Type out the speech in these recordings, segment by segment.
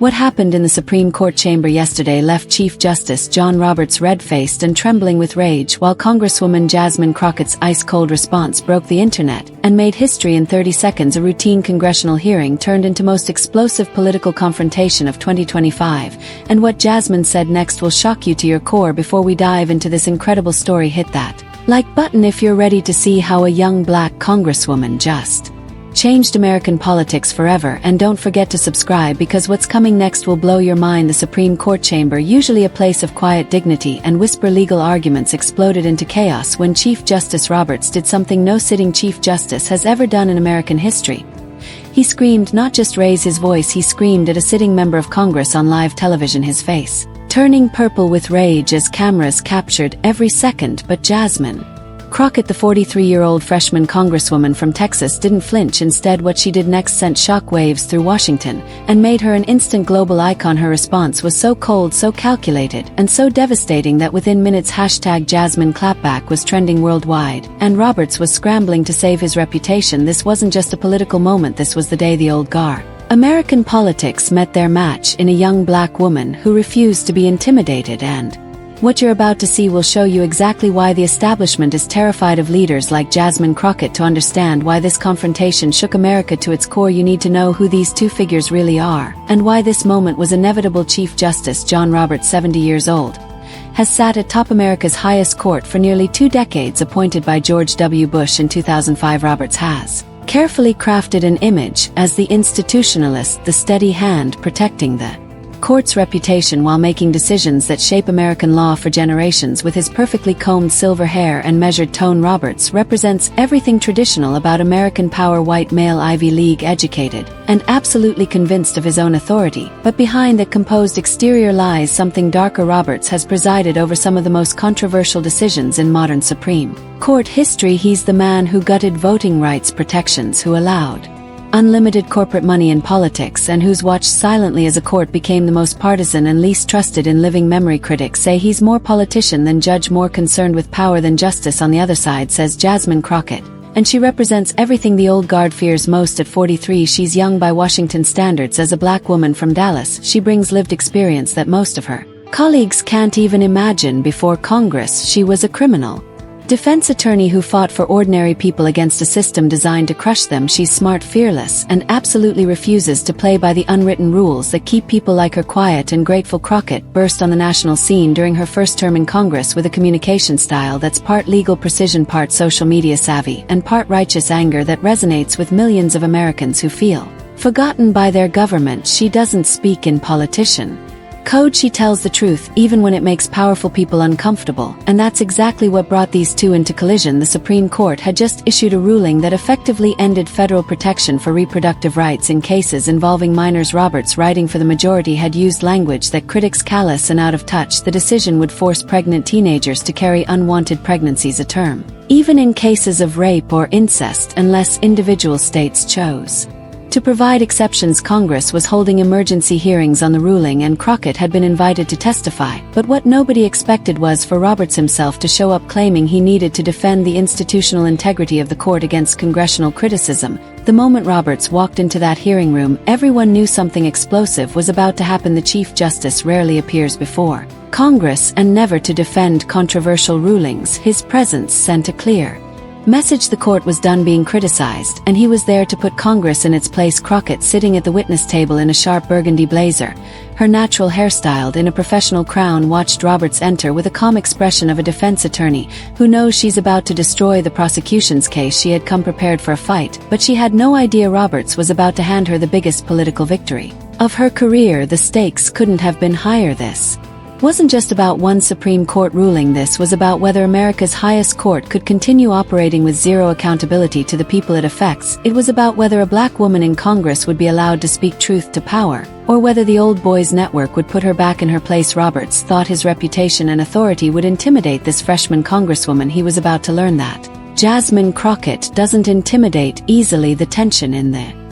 What happened in the Supreme Court chamber yesterday left Chief Justice John Roberts red-faced and trembling with rage, while Congresswoman Jasmine Crockett's ice-cold response broke the internet and made history in 30 seconds. A routine congressional hearing turned into most explosive political confrontation of 2025, and what Jasmine said next will shock you to your core. Before we dive into this incredible story, hit that like button if you're ready to see how a young black congresswoman just changed American politics forever, and don't forget to subscribe because what's coming next will blow your mind. The Supreme Court chamber, usually a place of quiet dignity and whisper legal arguments, exploded into chaos when Chief Justice Roberts did something no sitting Chief Justice has ever done in American history. He screamed, not just raised his voice, he screamed at a sitting member of Congress on live television, his face turning purple with rage as cameras captured every second. But Jasmine Crockett, the 43-year-old freshman congresswoman from Texas, didn't flinch. Instead, what she did next sent shockwaves through Washington and made her an instant global icon. Her response was so cold, so calculated, and so devastating that within minutes #Jasmine Clapback was trending worldwide, and Roberts was scrambling to save his reputation. This wasn't just a political moment, this was the day the old guard American politics met their match in a young black woman who refused to be intimidated. And what you're about to see will show you exactly why the establishment is terrified of leaders like Jasmine Crockett. To understand why this confrontation shook America to its core, you need to know who these two figures really are, and why this moment was inevitable. Chief Justice John Roberts, 70 years old, has sat atop America's highest court for nearly 2 decades. Appointed by George W. Bush in 2005, Roberts has carefully crafted an image as the institutionalist, the steady hand protecting the court's reputation while making decisions that shape American law for generations. With his perfectly combed silver hair and measured tone, Roberts represents everything traditional about American power: white male, Ivy League educated, and absolutely convinced of his own authority. But behind that composed exterior lies something darker. Roberts has presided over some of the most controversial decisions in modern Supreme Court history. He's the man who gutted voting rights protections, who allowed unlimited corporate money in politics, and who's watched silently as a court became the most partisan and least trusted in living memory. Critics say he's more politician than judge, more concerned with power than justice. On the other side, says Jasmine Crockett, and she represents everything the old guard fears most. At 43, she's young by Washington standards. As a black woman from Dallas, she brings lived experience that most of her colleagues can't even imagine. Before Congress, she was a criminal defense attorney who fought for ordinary people against a system designed to crush them. She's smart, fearless, and absolutely refuses to play by the unwritten rules that keep people like her quiet and grateful. Crockett burst on the national scene during her first term in Congress with a communication style that's part legal precision, part social media savvy, and part righteous anger that resonates with millions of Americans who feel forgotten by their government. She doesn't speak in politician code, she tells the truth, even when it makes powerful people uncomfortable, and that's exactly what brought these two into collision. The Supreme Court had just issued a ruling that effectively ended federal protection for reproductive rights in cases involving minors. Roberts, writing for the majority, had used language that critics callous and out of touch. The decision would force pregnant teenagers to carry unwanted pregnancies a term, even in cases of rape or incest, unless individual states chose to provide exceptions. Congress was holding emergency hearings on the ruling, and Crockett had been invited to testify. But what nobody expected was for Roberts himself to show up, claiming he needed to defend the institutional integrity of the court against congressional criticism. The moment Roberts walked into that hearing room, everyone knew something explosive was about to happen. The Chief Justice rarely appears before Congress, and never to defend controversial rulings. His presence sent a clear message: the court was done being criticized, and he was there to put Congress in its place. Crockett, sitting at the witness table in a sharp burgundy blazer, her natural hair styled in a professional crown, watched Roberts enter with a calm expression of a defense attorney who knows she's about to destroy the prosecution's case. She had come prepared for a fight, but she had no idea Roberts was about to hand her the biggest political victory of her career. The stakes couldn't have been higher. This wasn't just about one Supreme Court ruling. This was about whether America's highest court could continue operating with zero accountability to the people it affects. It was about whether a black woman in Congress would be allowed to speak truth to power, or whether the old boys network would put her back in her place. Roberts thought his reputation and authority would intimidate this freshman congresswoman. He was about to learn that Jasmine Crockett doesn't intimidate easily. The tension in the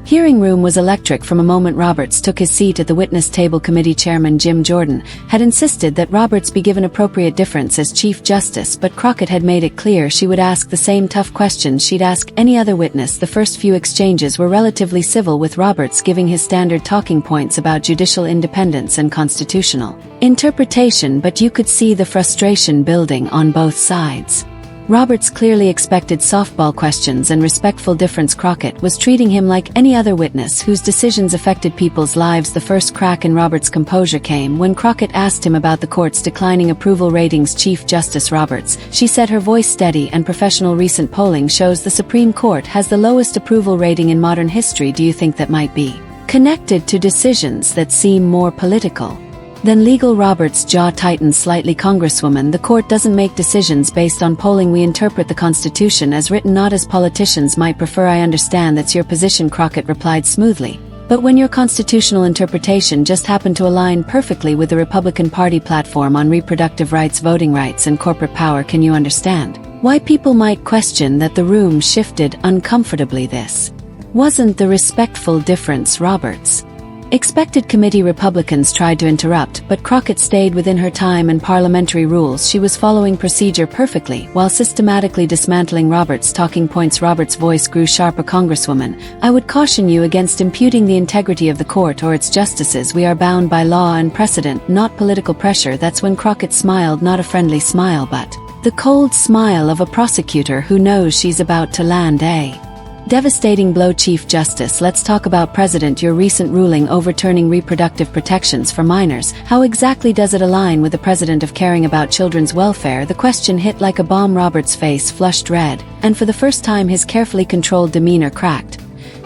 Hearing room was electric from a moment Roberts took his seat at the witness table. Committee Chairman Jim Jordan had insisted that Roberts be given appropriate deference as Chief Justice, but Crockett had made it clear she would ask the same tough questions she'd ask any other witness. The first few exchanges were relatively civil, with Roberts giving his standard talking points about judicial independence and constitutional interpretation, but you could see the frustration building on both sides. Roberts clearly expected softball questions and respectful deference. Crockett was treating him like any other witness whose decisions affected people's lives. The first crack in Roberts' composure came when Crockett asked him about the court's declining approval ratings. Chief Justice Roberts, she said, her voice steady and professional. Recent polling shows the Supreme Court has the lowest approval rating in modern history. Do you think that might be connected to decisions that seem more political than legal? Roberts' jaw tightened slightly. Congresswoman, the court doesn't make decisions based on polling. We interpret the Constitution as written, not as politicians might prefer. I understand that's your position, Crockett replied smoothly. But when your constitutional interpretation just happened to align perfectly with the Republican Party platform on reproductive rights, voting rights, and corporate power, can you understand why people might question that? The room shifted uncomfortably. This wasn't the respectful deference Roberts expected. Committee Republicans tried to interrupt, but Crockett stayed within her time and parliamentary rules. She was following procedure perfectly, while systematically dismantling Roberts' talking points. Roberts' voice grew sharper. Congresswoman, I would caution you against imputing the integrity of the court or its justices. We are bound by law and precedent, not political pressure. That's when Crockett smiled, not a friendly smile, but the cold smile of a prosecutor who knows she's about to land a devastating blow. Chief Justice, let's talk about precedent. Your recent ruling overturning reproductive protections for minors, how exactly does it align with the precedent of caring about children's welfare? The question hit like a bomb. Roberts' face flushed red, and for the first time his carefully controlled demeanor cracked.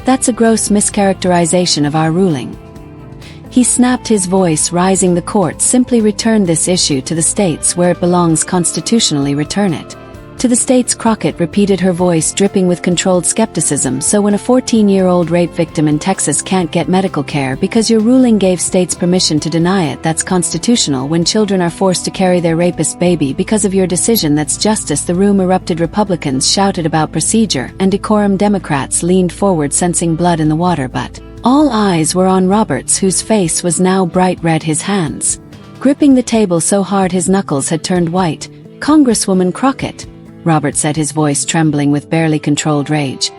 That's a gross mischaracterization of our ruling, he snapped, his voice rising. The court simply returned this issue to the states where it belongs constitutionally. Return it to the states, Crockett repeated, her voice dripping with controlled skepticism. So when a 14-year-old rape victim in Texas can't get medical care because your ruling gave states permission to deny it, that's constitutional. When children are forced to carry their rapist baby because of your decision, that's justice. The room erupted. Republicans shouted about procedure and decorum. Democrats leaned forward, sensing blood in the water, but all eyes were on Roberts, whose face was now bright red, his hands gripping the table so hard his knuckles had turned white. Congresswoman Crockett, Roberts said, his voice trembling with barely controlled rage,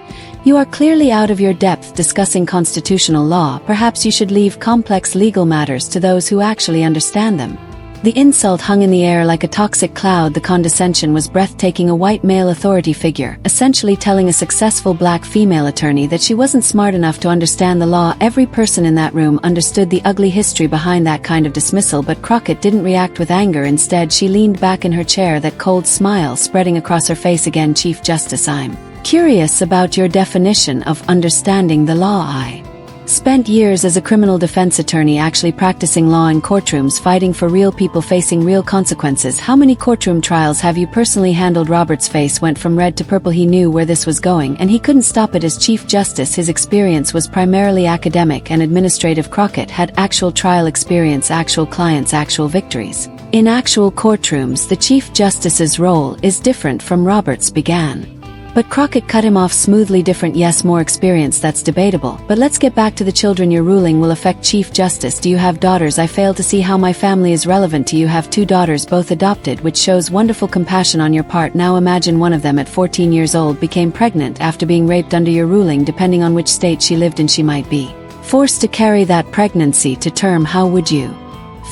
you are clearly out of your depth discussing constitutional law. Perhaps you should leave complex legal matters to those who actually understand them. The insult hung in the air like a toxic cloud. The condescension was breathtaking. A white male authority figure, essentially telling a successful black female attorney that she wasn't smart enough to understand the law. Every person in that room understood the ugly history behind that kind of dismissal, but Crockett didn't react with anger. Instead, she leaned back in her chair, that cold smile spreading across her face. Again, Chief Justice, I'm curious about your definition of understanding the law. I spent years as a criminal defense attorney, actually practicing law in courtrooms, fighting for real people facing real consequences. How many courtroom trials have you personally handled? Roberts' face went from red to purple. He knew where this was going, and he couldn't stop it. As Chief Justice, his experience was primarily academic and administrative. Crockett had actual trial experience, actual clients, actual victories. In actual courtrooms, the Chief Justice's role is different from Roberts began. But Crockett cut him off smoothly. Different, yes, more experience, that's debatable. But let's get back to the children. Your ruling will affect Chief Justice. Do you have daughters? I fail to see how my family is relevant to you. Have 2 daughters, both adopted, which shows wonderful compassion on your part. Now imagine one of them at 14 years old became pregnant after being raped. Under your ruling, depending on which state she lived in, she might be forced to carry that pregnancy to term. How would you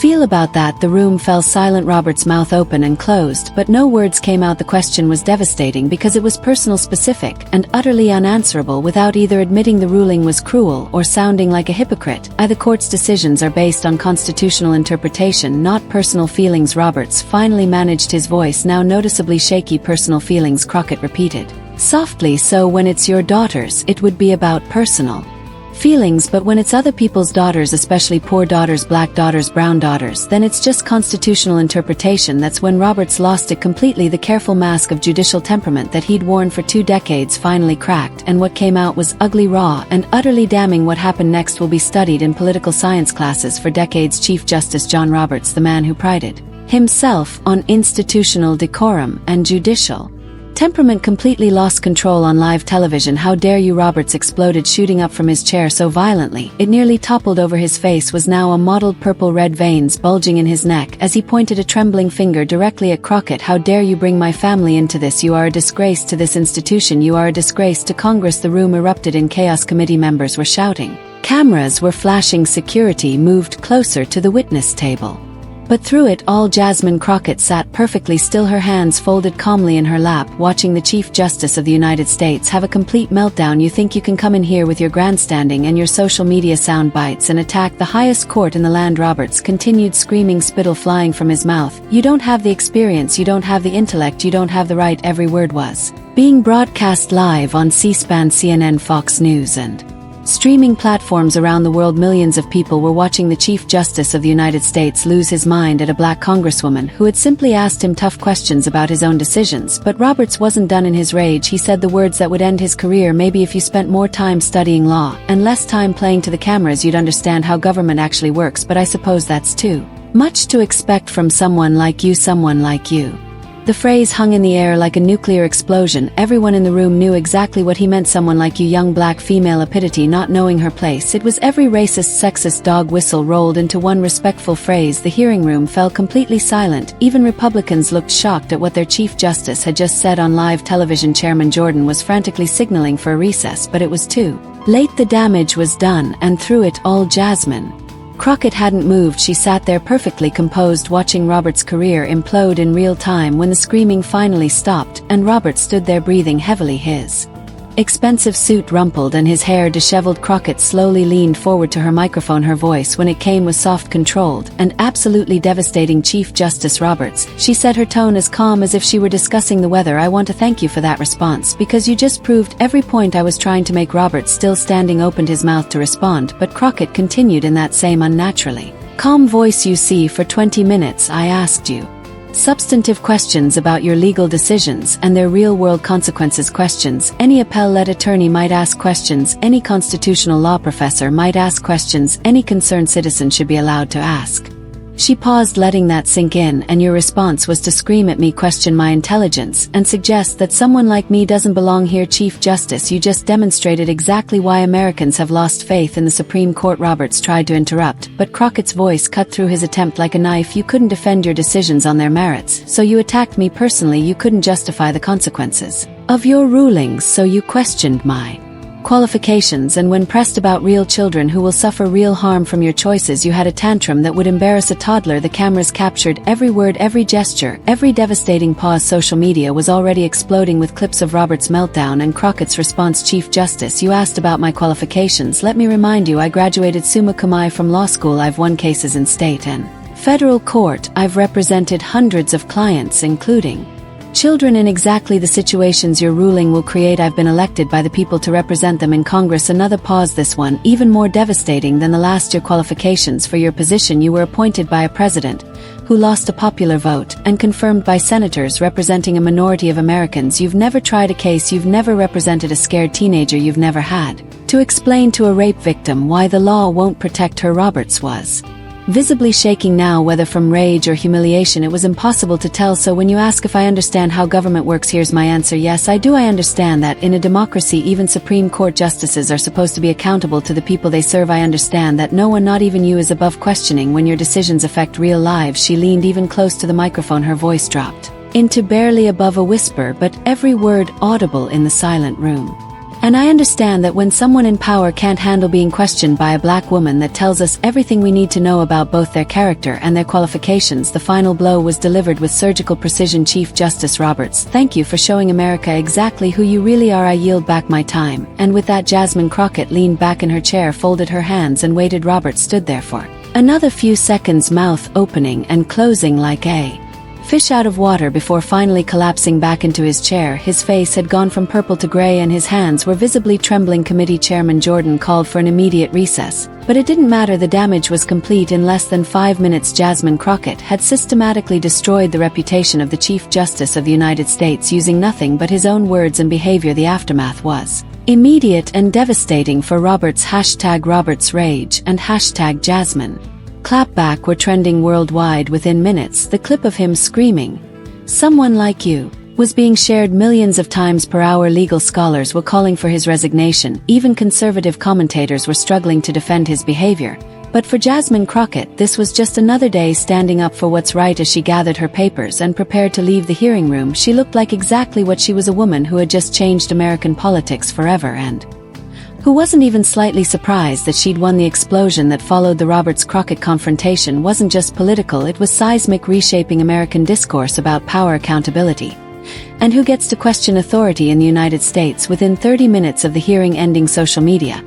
feel about that? The room fell silent. Robert's mouth open and closed, but no words came out. The question was devastating because it was personal, specific, and utterly unanswerable. Without either admitting the ruling was cruel or sounding like a hypocrite, the court's decisions are based on constitutional interpretation, not personal feelings. Roberts finally managed, his voice now noticeably shaky. Personal feelings, Crockett repeated softly. So when it's your daughters, it would be about personal feelings, but when it's other people's daughters, especially poor daughters, black daughters, brown daughters, then it's just constitutional interpretation. That's when Roberts lost it completely. The careful mask of judicial temperament that he'd worn for 2 decades finally cracked, and what came out was ugly, raw, and utterly damning. What happened next will be studied in political science classes for decades. Chief Justice John Roberts, the man who prided himself on institutional decorum and judicial Temperament completely lost control on live television. "How dare you!" Roberts exploded, shooting up from his chair so violently it nearly toppled over. His face was now a mottled purple-red, veins bulging in his neck as he pointed a trembling finger directly at Crockett. "How dare you bring my family into this! You are a disgrace to this institution. You are a disgrace to Congress." The room erupted in chaos. Committee members were shouting. Cameras were flashing. Security moved closer to the witness table. But through it all, Jasmine Crockett sat perfectly still, her hands folded calmly in her lap, watching the Chief Justice of the United States have a complete meltdown. "You think you can come in here with your grandstanding and your social media sound bites and attack the highest court in the land?" Roberts continued screaming, spittle flying from his mouth. "You don't have the experience, you don't have the intellect, you don't have the right." Every word was being broadcast live on C-SPAN, CNN, Fox News, and streaming platforms around the world. Millions of people were watching the Chief Justice of the United States lose his mind at a black congresswoman who had simply asked him tough questions about his own decisions. But Roberts wasn't done in his rage. He said the words that would end his career. "Maybe if you spent more time studying law and less time playing to the cameras, you'd understand how government actually works. But I suppose that's too much to expect from someone like you, someone like you." The phrase hung in the air like a nuclear explosion. Everyone in the room knew exactly what he meant. "Someone like you," young black female epitome not knowing her place. It was every racist, sexist dog whistle rolled into one respectful phrase. The hearing room fell completely silent. Even Republicans looked shocked at what their Chief Justice had just said on live television. Chairman Jordan was frantically signaling for a recess, but it was too late. The damage was done, and through it all, Jasmine Crockett hadn't moved. She sat there perfectly composed, watching Roberts' career implode in real time. When the screaming finally stopped and Roberts stood there breathing heavily, his expensive suit rumpled and his hair disheveled, Crockett slowly leaned forward to her microphone. Her voice, when it came, was soft, controlled, and absolutely devastating. "Chief Justice Roberts," she said, her tone as calm as if she were discussing the weather, "I want to thank you for that response, because you just proved every point I was trying to make." Roberts, still standing, opened his mouth to respond, but Crockett continued in that same unnaturally calm voice. "You see, for 20 minutes I asked you substantive questions about your legal decisions and their real-world consequences, questions any appellate attorney might ask, questions any constitutional law professor might ask, questions any concerned citizen should be allowed to ask." She paused, letting that sink in. "And your response was to scream at me, question my intelligence, and suggest that someone like me doesn't belong here." "Chief Justice, you just demonstrated exactly why Americans have lost faith in the Supreme Court." Roberts tried to interrupt, but Crockett's voice cut through his attempt like a knife. "You couldn't defend your decisions on their merits, so you attacked me personally. You couldn't justify the consequences of your rulings, so you questioned my qualifications, and when pressed about real children who will suffer real harm from your choices, you had a tantrum that would embarrass a toddler." The cameras captured every word, every gesture, every devastating pause. Social media was already exploding with clips of Roberts' meltdown and Crockett's response. "Chief Justice, you asked about my qualifications. Let me remind you, I graduated summa cum laude from law school. I've won cases in state and federal court. I've represented hundreds of clients, including children, in exactly the situations your ruling will create. I've been elected by the people to represent them in Congress." Another pause, this one even more devastating than the last. "Your qualifications for your position: you were appointed by a president who lost a popular vote and confirmed by senators representing a minority of Americans. You've never tried a case, you've never represented a scared teenager, you've never had to explain to a rape victim why the law won't protect her." Roberts was visibly shaking now, whether from rage or humiliation. It was impossible to tell. "So when you ask if I understand how government works, here's my answer. Yes, I do. I understand that in a democracy even Supreme Court justices are supposed to be accountable to the people they serve. I understand that no one, not even you, is above questioning when your decisions affect real lives." She leaned even close to the microphone. Her voice dropped into barely above a whisper, but every word audible in the silent room. "And I understand that when someone in power can't handle being questioned by a black woman that tells us everything we need to know about both their character and their qualifications." The final blow was delivered with surgical precision. "Chief Justice Roberts, thank you for showing America exactly who you really are. I yield back my time." And with that, Jasmine Crockett leaned back in her chair, folded her hands, and waited. Roberts stood there for another few seconds, mouth opening and closing like a fish out of water, before finally collapsing back into his chair. His face had gone from purple to gray and his hands were visibly trembling. Committee Chairman Jordan called for an immediate recess, but it didn't matter. The damage was complete. In less than 5 minutes, Jasmine Crockett had systematically destroyed the reputation of the Chief Justice of the United States using nothing but his own words and behavior. The aftermath was immediate and devastating for Roberts. #RobertsRage and #Jasmine Clapback were trending worldwide within minutes. The clip of him screaming, "Someone like you," was being shared millions of times per hour. Legal scholars were calling for his resignation, even conservative commentators were struggling to defend his behavior. But for Jasmine Crockett, this was just another day standing up for what's right. As she gathered her papers and prepared to leave the hearing room, she looked like exactly what she was, a woman who had just changed American politics forever and who wasn't even slightly surprised that she'd won. The explosion that followed the Roberts-Crockett confrontation wasn't just political, it was seismic, reshaping American discourse about power, accountability, and who gets to question authority in the United States. Within 30 minutes of the hearing ending, social media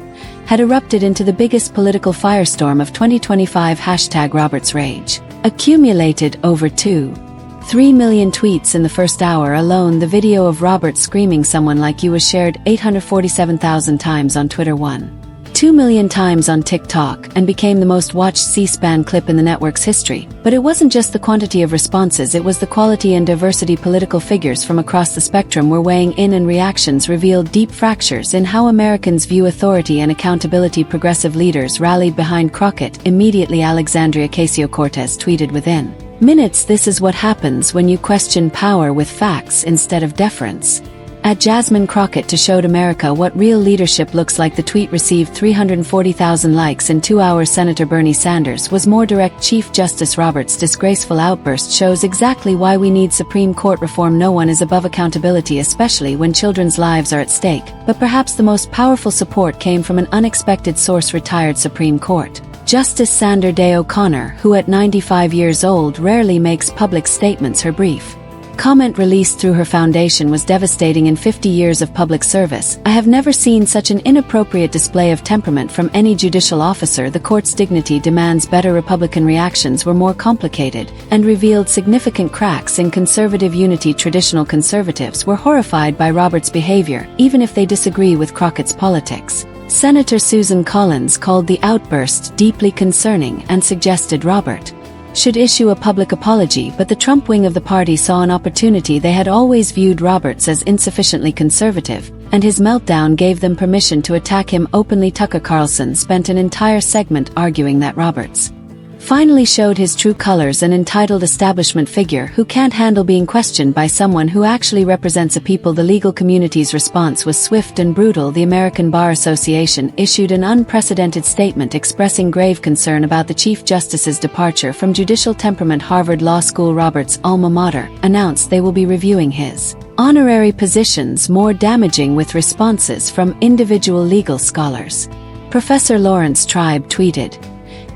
had erupted into the biggest political firestorm of 2025. #RobertsRage accumulated over 2.3 million tweets in the first hour alone. The video of Roberts screaming "someone like you" was shared 847,000 times on Twitter, 1.2 million times on TikTok, and became the most watched C-SPAN clip in the network's history. But it wasn't just the quantity of responses, it was the quality and diversity. Political figures from across the spectrum were weighing in, and reactions revealed deep fractures in how Americans view authority and accountability. Progressive leaders rallied behind Crockett immediately. Alexandria Ocasio-Cortez tweeted within minutes, "This is what happens when you question power with facts instead of deference." At Jasmine Crockett to showed America what real leadership looks like. The tweet received 340,000 likes in 2 hours. Senator Bernie Sanders was more direct. Chief Justice Roberts' disgraceful outburst shows exactly why we need Supreme Court reform. No one is above accountability, especially when children's lives are at stake. But perhaps the most powerful support came from an unexpected source: retired Supreme Court Justice Sandra Day O'Connor, who at 95 years old rarely makes public statements. Her brief comment released through her foundation was devastating. In 50 years of public service, I have never seen such an inappropriate display of temperament from any judicial officer. The court's dignity demands better. Republican reactions were more complicated and revealed significant cracks in conservative unity. Traditional conservatives were horrified by Roberts' behavior, even if they disagree with Crockett's politics. Senator Susan Collins called the outburst deeply concerning and suggested Robert should issue a public apology. But the Trump wing of the party saw an opportunity. They had always viewed Roberts as insufficiently conservative, and his meltdown gave them permission to attack him openly. Tucker Carlson spent an entire segment arguing that Roberts finally showed his true colors, an entitled establishment figure who can't handle being questioned by someone who actually represents a people. The legal community's response was swift and brutal. The American Bar Association issued an unprecedented statement expressing grave concern about the Chief Justice's departure from judicial temperament. Harvard Law School, Roberts' alma mater, announced they will be reviewing his honorary positions more damaging, with responses from individual legal scholars. Professor Lawrence Tribe tweeted,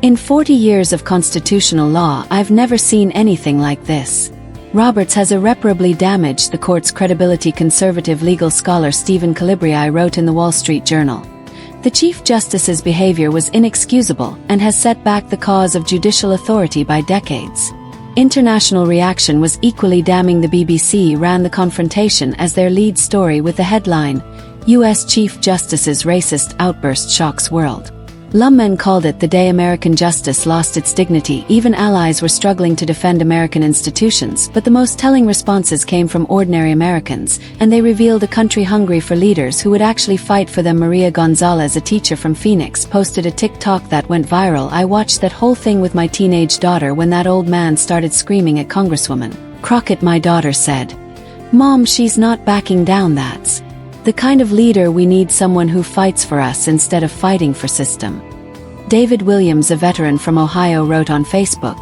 "In 40 years of constitutional law, I've never seen anything like this. Roberts has irreparably damaged the court's credibility." Conservative legal scholar Stephen Calibri wrote in the Wall Street Journal, "The Chief Justice's behavior was inexcusable and has set back the cause of judicial authority by decades." International reaction was equally damning. The BBC ran the confrontation as their lead story with the headline, "U.S. Chief Justice's Racist Outburst Shocks World." Lummen called it the day American justice lost its dignity. Even allies were struggling to defend American institutions, but the most telling responses came from ordinary Americans, and they revealed a country hungry for leaders who would actually fight for them. Maria Gonzalez, a teacher from Phoenix, posted a TikTok that went viral. "I watched that whole thing with my teenage daughter when that old man started screaming at Congresswoman Crockett. My daughter said, 'Mom, she's not backing down. That's the kind of leader we need, someone who fights for us instead of fighting for system.'" David Williams, a veteran from Ohio, wrote on Facebook,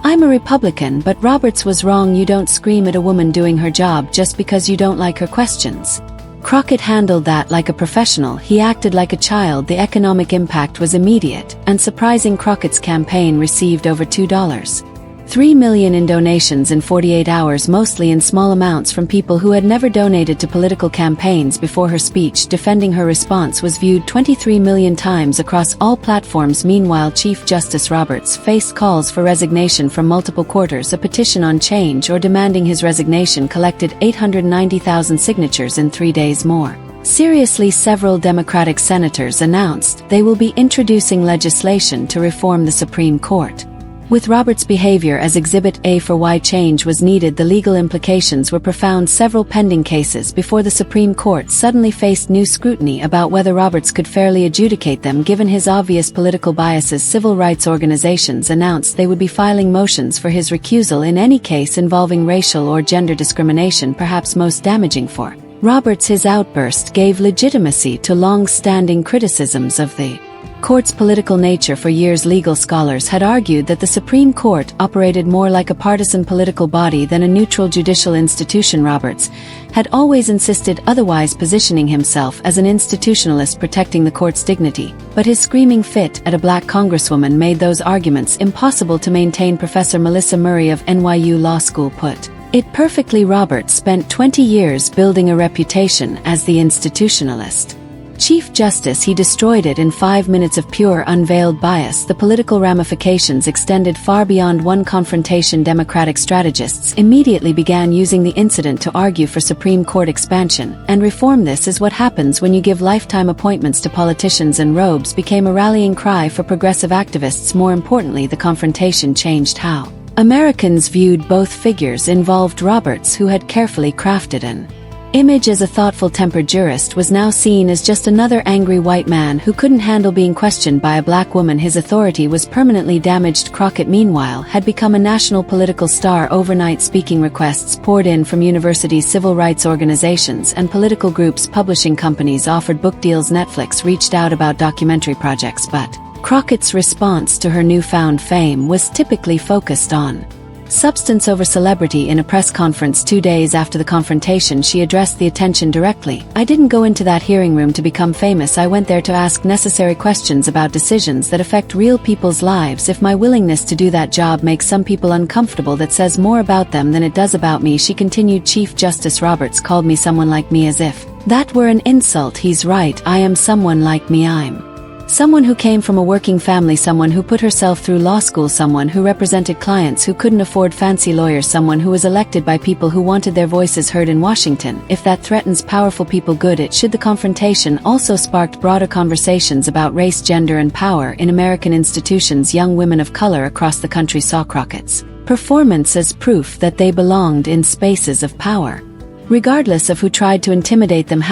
"I'm a Republican, but Roberts was wrong. You don't scream at a woman doing her job just because you don't like her questions." Crockett handled that like a professional. He acted like a child. The economic impact was immediate and surprising. Crockett's campaign received over $2.3 million in donations in 48 hours, mostly in small amounts from people who had never donated to political campaigns before. Her speech defending her response was viewed 23 million times across all platforms. Meanwhile, Chief Justice Roberts faced calls for resignation from multiple quarters. A petition on change or demanding his resignation collected 890,000 signatures in 3 days. More seriously, several Democratic senators announced they will be introducing legislation to reform the Supreme Court. With Roberts' behavior as Exhibit A for why change was needed, the legal implications were profound. Several pending cases before the Supreme Court suddenly faced new scrutiny about whether Roberts could fairly adjudicate them given his obvious political biases. Civil rights organizations announced they would be filing motions for his recusal in any case involving racial or gender discrimination, perhaps most damaging for Roberts. His outburst gave legitimacy to long-standing criticisms of the court's political nature. For years, legal scholars had argued that the Supreme Court operated more like a partisan political body than a neutral judicial institution. Roberts had always insisted otherwise, positioning himself as an institutionalist protecting the court's dignity, but his screaming fit at a black congresswoman made those arguments impossible to maintain. Professor Melissa Murray of NYU Law School put it perfectly: Roberts spent 20 years building a reputation as the institutionalist Chief Justice. He destroyed it in 5 minutes of pure unveiled bias. The political ramifications extended far beyond one confrontation. Democratic strategists immediately began using the incident to argue for Supreme Court expansion and reform. This is what happens when you give lifetime appointments to politicians, and robes became a rallying cry for progressive activists. More importantly, the confrontation changed how Americans viewed both figures. Involved Roberts, who had carefully crafted an image as a thoughtful, tempered jurist, was now seen as just another angry white man who couldn't handle being questioned by a black woman. His authority was permanently damaged. Crockett, meanwhile, had become a national political star overnight. Speaking requests poured in from universities, civil rights organizations, and political groups. Publishing companies offered book deals. Netflix reached out about documentary projects, but Crockett's response to her newfound fame was typically focused on substance over celebrity. In a press conference 2 days after the confrontation, she addressed the attention directly. "I didn't go into that hearing room to become famous. I went there to ask necessary questions about decisions that affect real people's lives. If my willingness to do that job makes some people uncomfortable, that says more about them than it does about me," she continued. Chief Justice Roberts called me someone like me as if that were an insult. He's right. I am someone like me. I'm someone who came from a working family, someone who put herself through law school, someone who represented clients who couldn't afford fancy lawyers, someone who was elected by people who wanted their voices heard in Washington. If that threatens powerful people, good it should. The confrontation also sparked broader conversations about race, gender, and power in American institutions. Young women of color across the country saw Crockett's performance as proof that they belonged in spaces of power, regardless of who tried to intimidate them.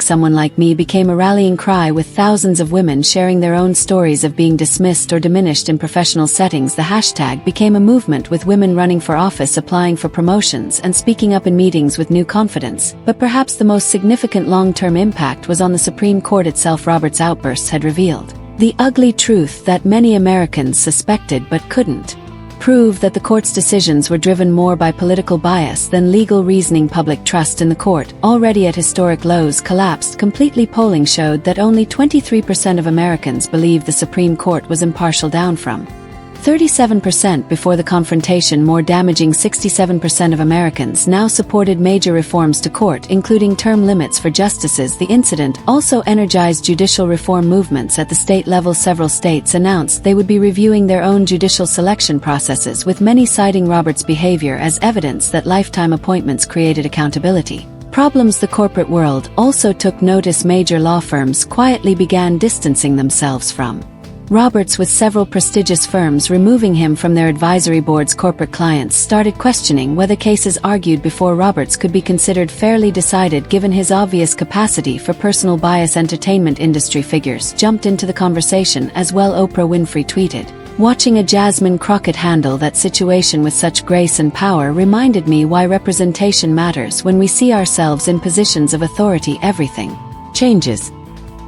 #someone like me became a rallying cry, with thousands of women sharing their own stories of being dismissed or diminished in professional settings. The hashtag became a movement, with women running for office, applying for promotions, and speaking up in meetings with new confidence. But perhaps the most significant long-term impact was on the Supreme Court itself. Roberts' outbursts had revealed the ugly truth that many Americans suspected but couldn't prove, that the court's decisions were driven more by political bias than legal reasoning. Public trust in the court, already at historic lows, collapsed completely. Polling showed that only 23% of Americans believed the Supreme Court was impartial, down from 37% before the confrontation. More damaging, 67% of Americans now supported major reforms to court, including term limits for justices. The incident also energized judicial reform movements at the state level. Several states announced they would be reviewing their own judicial selection processes, with many citing Roberts' behavior as evidence that lifetime appointments created accountability problems. The corporate world also took notice. Major law firms quietly began distancing themselves from Roberts, with several prestigious firms removing him from their advisory boards. Corporate clients started questioning whether cases argued before Roberts could be considered fairly decided, given his obvious capacity for personal bias. Entertainment industry figures jumped into the conversation as well. Oprah Winfrey tweeted, "Watching a Jasmine Crockett handle that situation with such grace and power reminded me why representation matters. When we see ourselves in positions of authority, everything changes."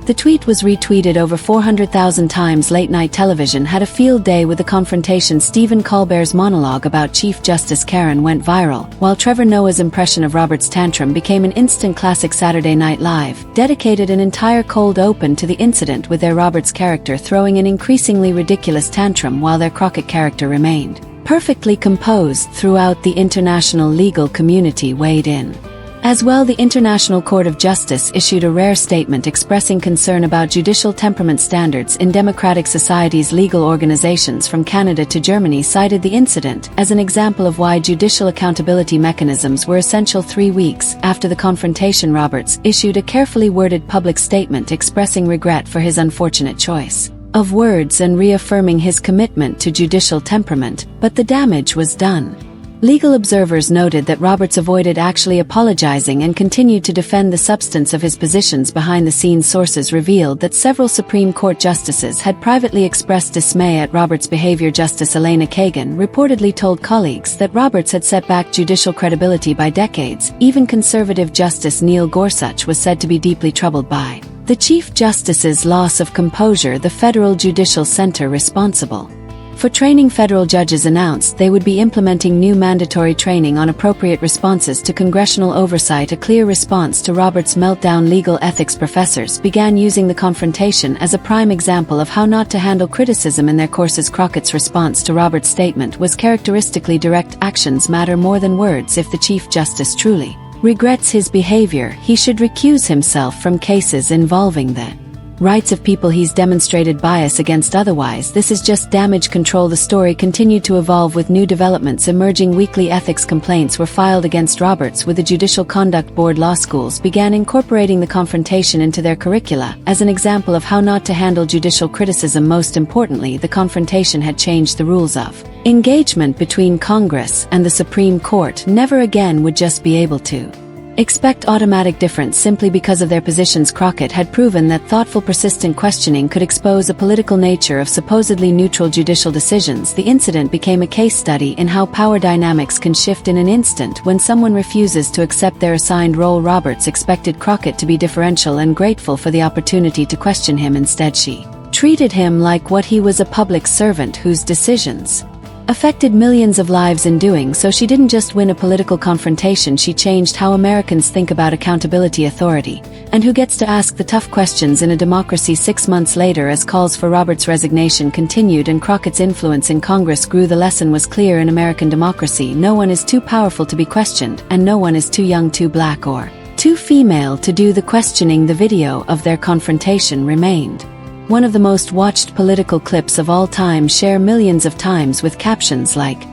The tweet was retweeted over 400,000 times. Late-night television had a field day with the confrontation. Stephen Colbert's monologue about Chief Justice Karen went viral, while Trevor Noah's impression of Roberts' tantrum became an instant classic. Saturday Night Live dedicated an entire cold open to the incident, with their Roberts character throwing an increasingly ridiculous tantrum while their Crockett character remained perfectly composed throughout. The international legal community weighed in as well. The International Court of Justice issued a rare statement expressing concern about judicial temperament standards in democratic societies. Legal organizations from Canada to Germany cited the incident as an example of why judicial accountability mechanisms were essential. 3 weeks after the confrontation, Roberts issued a carefully worded public statement expressing regret for his unfortunate choice of words and reaffirming his commitment to judicial temperament, but the damage was done. Legal observers noted that Roberts avoided actually apologizing and continued to defend the substance of his positions. Behind-the-scenes sources revealed that several Supreme Court justices had privately expressed dismay at Roberts' behavior. Justice Elena Kagan reportedly told colleagues that Roberts had set back judicial credibility by decades. Even conservative Justice Neil Gorsuch was said to be deeply troubled by the Chief Justice's loss of composure. The Federal Judicial Center responsible for training federal judges announced they would be implementing new mandatory training on appropriate responses to congressional oversight. A clear response to Roberts' meltdown. Legal ethics professors began using the confrontation as a prime example of how not to handle criticism in their courses. Crockett's response to Roberts' statement was characteristically direct. Actions matter more than words. If the Chief Justice truly regrets his behavior, he should recuse himself from cases involving the rights of people he's demonstrated bias against. Otherwise, this is just damage control. The story continued to evolve with new developments emerging. Weekly ethics complaints were filed against Roberts with the Judicial Conduct Board. Law schools began incorporating the confrontation into their curricula as an example of how not to handle judicial criticism. Most importantly, the confrontation had changed the rules of engagement between Congress and the Supreme Court. Never again would just be able to expect automatic difference simply because of their positions. Crockett had proven that thoughtful, persistent questioning could expose a political nature of supposedly neutral judicial decisions. The incident became a case study in how power dynamics can shift in an instant when someone refuses to accept their assigned role. Roberts expected Crockett to be deferential and grateful for the opportunity to question him. Instead, she treated him like what he was, a public servant whose decisions affected millions of lives. In doing so, she didn't just win a political confrontation, she changed how Americans think about accountability, authority, and who gets to ask the tough questions in a democracy. 6 months later, as calls for Roberts' resignation continued and Crockett's influence in Congress grew, the lesson was clear in American democracy: no one is too powerful to be questioned, and no one is too young, too black, or too female to do the questioning. The video of their confrontation remained one of the most watched political clips of all time, shared millions of times with captions like,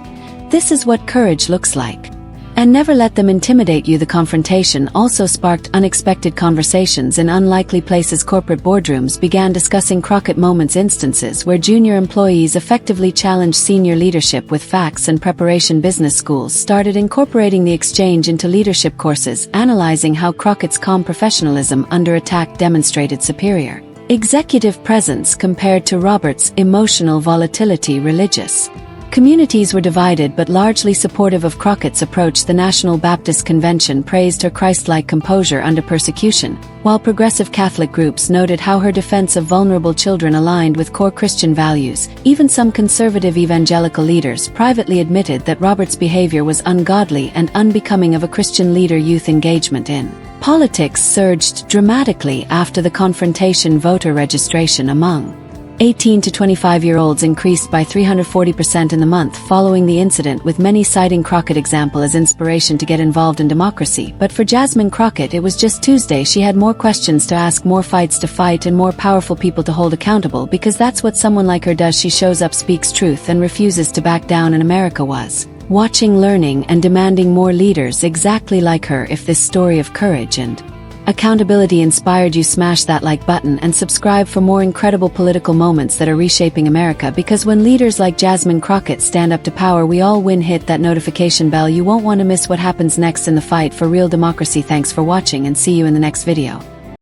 "This is what courage looks like," and "Never let them intimidate you." The confrontation also sparked unexpected conversations in unlikely places. Corporate boardrooms began discussing Crockett moments, instances where junior employees effectively challenged senior leadership with facts and preparation. Business schools started incorporating the exchange into leadership courses, analyzing how Crockett's calm professionalism under attack demonstrated superior executive presence compared to Roberts' emotional volatility. Religious communities were divided but largely supportive of Crockett's approach. The National Baptist Convention praised her Christ-like composure under persecution, while progressive Catholic groups noted how her defense of vulnerable children aligned with core Christian values. Even some conservative evangelical leaders privately admitted that Roberts' behavior was ungodly and unbecoming of a Christian leader. Youth engagement in politics surged dramatically after the confrontation. Voter registration among 18 to 25-year-olds increased by 340% in the month following the incident, with many citing Crockett example as inspiration to get involved in democracy. But for Jasmine Crockett, it was just Tuesday. She had more questions to ask, more fights to fight, and more powerful people to hold accountable, because that's what someone like her does. She shows up, speaks truth, and refuses to back down. And America was watching, learning, and demanding more leaders exactly like her. If this story of courage and accountability inspired you, smash that like button and subscribe for more incredible political moments that are reshaping America, because when leaders like Jasmine Crockett stand up to power, we all win. Hit that notification bell. You won't want to miss what happens next in the fight for real democracy. Thanks for watching, and see you in the next video.